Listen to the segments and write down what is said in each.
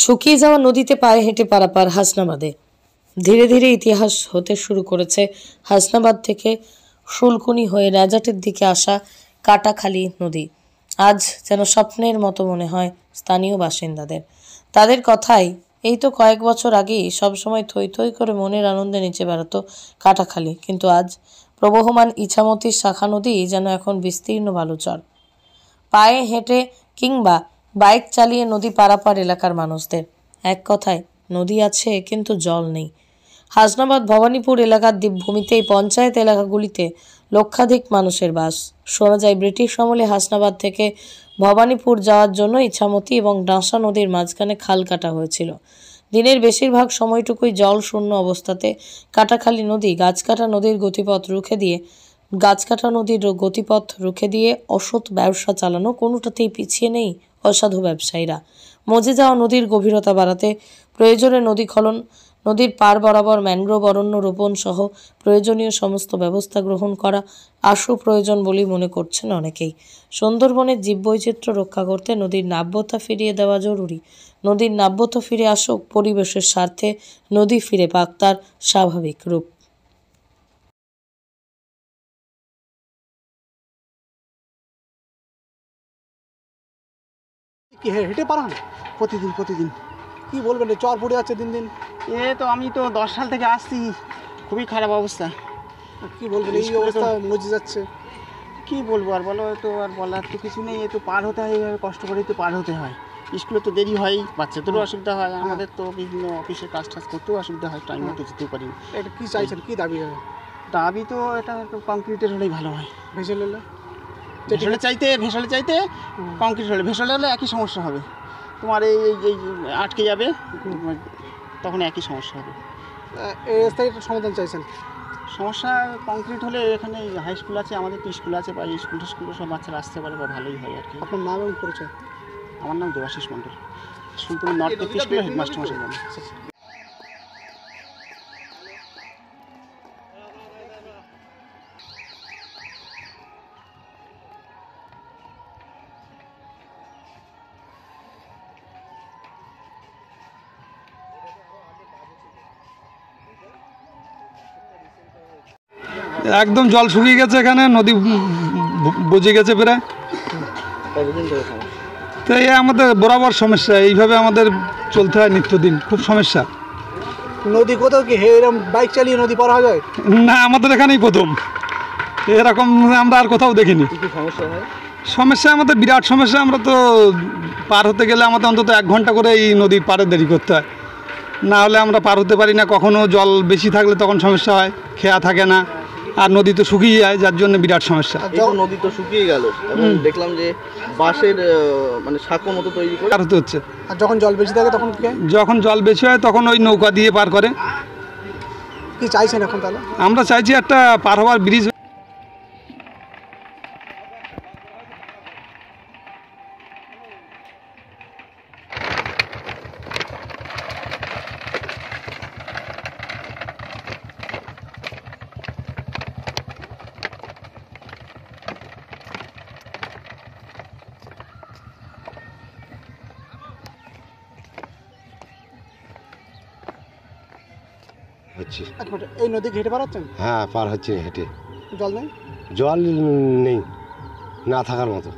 শুকিয়ে যাওয়া নদীতে পায়ে হেঁটে পারাপার হাসনাবাদে। ধীরে ধীরে ইতিহাস হতে শুরু করেছে হাসনাবাদ থেকে শুলকুনি হয়ে রাজাটের দিকে আসা কাটাখালী নদী। আজ যেন স্বপ্নের মতো মনে হয় স্থানীয় বাসিন্দাদের। তাদের কথাই এই তো কয়েক বছর আগেই সবসময় থই থই করে মনের আনন্দে নিচে বেড়াতো কাটাখালী, কিন্তু আজ প্রবহমান ইছামতির শাখা নদী যেন এখন বিস্তীর্ণ বালুচর। পায়ে হেঁটে কিংবা বাইক চালিয়ে নদী পারাপার এলাকার মানুষদের এক কথায় নদী আছে কিন্তু জল নেই। হাসনাবাদ ভবানীপুর এলাকার দ্বীপভূমিতে এই পঞ্চায়েত এলাকাগুলিতে লক্ষাধিক মানুষের বাস। শোনা যায় ব্রিটিশ আমলে হাসনাবাদ থেকে ভবানীপুর যাওয়ার জন্য ইছামতি এবং ডাঁসা নদীর মাঝখানে খাল কাটা হয়েছিল। দিনের বেশিরভাগ সময়টুকুই জল শূন্য অবস্থাতে কাটাখালী নদী গাছকাটা নদীর গতিপথ রুখে দিয়ে অসৎ ব্যবসা চালানো কোনোটাতেই পিছিয়ে নেই অসাধু ব্যবসায়ীরা। মজে যাওয়া নদীর গভীরতা বাড়াতে প্রয়োজনে নদী খনন, নদীর পার বরাবর ম্যানগ্রোভ অরণ্য রোপণ সহ প্রয়োজনীয় সমস্ত ব্যবস্থা গ্রহণ করা আশু প্রয়োজন বলেই মনে করছেন অনেকেই। সুন্দরবনের জীববৈচিত্র্য রক্ষা করতে নদীর নাব্যতা ফিরিয়ে দেওয়া জরুরি। নদীর নাব্যতা ফিরে আসুক, পরিবেশের স্বার্থে নদী ফিরে পাক তার স্বাভাবিক রূপ। কি হেঁটে পারান প্রতিদিন কি বলবেন, চর পড়ে যাচ্ছে দিন দিন। তো আমি তো 10 সাল থেকে আসছি, খুবই খারাপ অবস্থা। কি বলবেন, এই অবস্থা মজে যাচ্ছে। কি বলবো আর বলো, তো আর বলার তো কিছু নেই। তো পার হতে হয়, এইভাবে কষ্ট করে তো পার হতে হয়। স্কুলে তো দেরি হয়, বাচ্চাদেরও অসুবিধা হয়, আমাদের তো বিভিন্ন অফিসের কাজ করতেও অসুবিধা হয়, টাইম মতো যেতেও পারি। এটা কি চাইছেন, কি দাবি হবে? দাবি তো এটা কংক্রিটের হলেই ভালো হয়। ভেসেল হলে ভেসলে চাইতে কংক্রিট হলে, ভেসলে হলে একই সমস্যা হবে তোমার, এই আটকে যাবে, তখন একই সমস্যা হবে। এই রাস্তায় একটা সমাধান চাইছেন? সমস্যা কংক্রিট হলে এখানে হাই স্কুল আছে, আমাদের তো স্কুল আছে, বা স্কুলে সব বাচ্চারা আসতে পারে, বা ভালোই হয় আর কি। আপনার নাম এবং পরিচয়? আমার নাম দেবাশিস মণ্ডল, শুলকুনি নর্থ স্কুলের হেডমাস্টার মশাই। একদম জল শুকিয়ে গেছে, এখানে নদী বুঝে গেছে প্রায়। তো এই আমাদের বরাবর সমস্যা, এইভাবে আমাদের চলতে হয় নিত্যদিন, খুব সমস্যা। নদী কোথাও কি এরকম বাইক চালিয়ে নদী পার হওয়া যায়? না, আমাদের এখানেই প্রথম, এরকম আমরা আর কোথাও দেখিনি। সমস্যা আমাদের বিরাট সমস্যা। আমরা তো পার হতে গেলে আমাদের অন্তত 1 ঘন্টা করে এই নদীর পাড়ে দেরি করতে হয়, না হলে আমরা পার হতে পারি না। কখনো জল বেশি থাকলে তখন সমস্যা হয়, খেয়া থাকে না, আর নদী তো শুকিয়ে যায়, যার জন্য বিরাট সমস্যা। নদী তো শুকিয়ে গেল, এবং দেখলাম যে বাঁশের মানে সাঁকো মতো তৈরি করে পার হতে হচ্ছে। আর যখন জল বেশি থাকে তখন যখন জল বেশি হয় তখন ওই নৌকা দিয়ে পার করে। কি চাইছেন এখন তাহলে? আমরা চাইছি একটা পার হওয়ার ব্রিজ। এই নদী হেঁটে পার হচ্ছেন? হ্যাঁ, পার হচ্ছে হেঁটে। জল নেই? জল নেই, না থাকার মতো।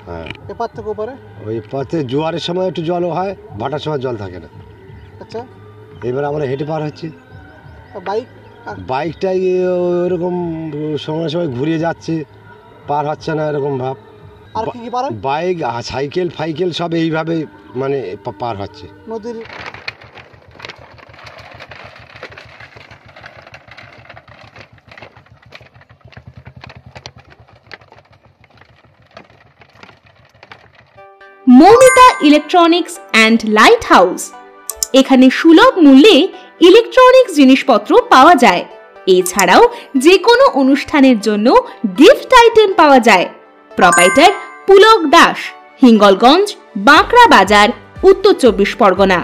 হ্যাঁ, এপার থেকে ওপারে ওই পথে জোয়ারের সময় একটু জলও হয়, ভাটার সময় জল থাকে না। আচ্ছা, এবার আমরা হেঁটে পার হচ্ছি। বাইকটাই ওরকম সময় ঘুরিয়ে যাচ্ছে, পার হচ্ছে না এরকম ভাব। আর কি পার? বাইক, সাইকেল সব এইভাবে মানে পার হচ্ছে নদীর। Moumita electronics and light house. এখানে সুলভ মূল্যে ইলেকট্রনিক্স জিনিসপত্র পাওয়া যায়। এছাড়াও যে কোনো অনুষ্ঠানের জন্য গিফট আইটেম পাওয়া যায়। প্রোপাইটার পুলক দাস, হিঙ্গলগঞ্জ, বাঁকড়া বাজার, উত্তর 24 পরগনা।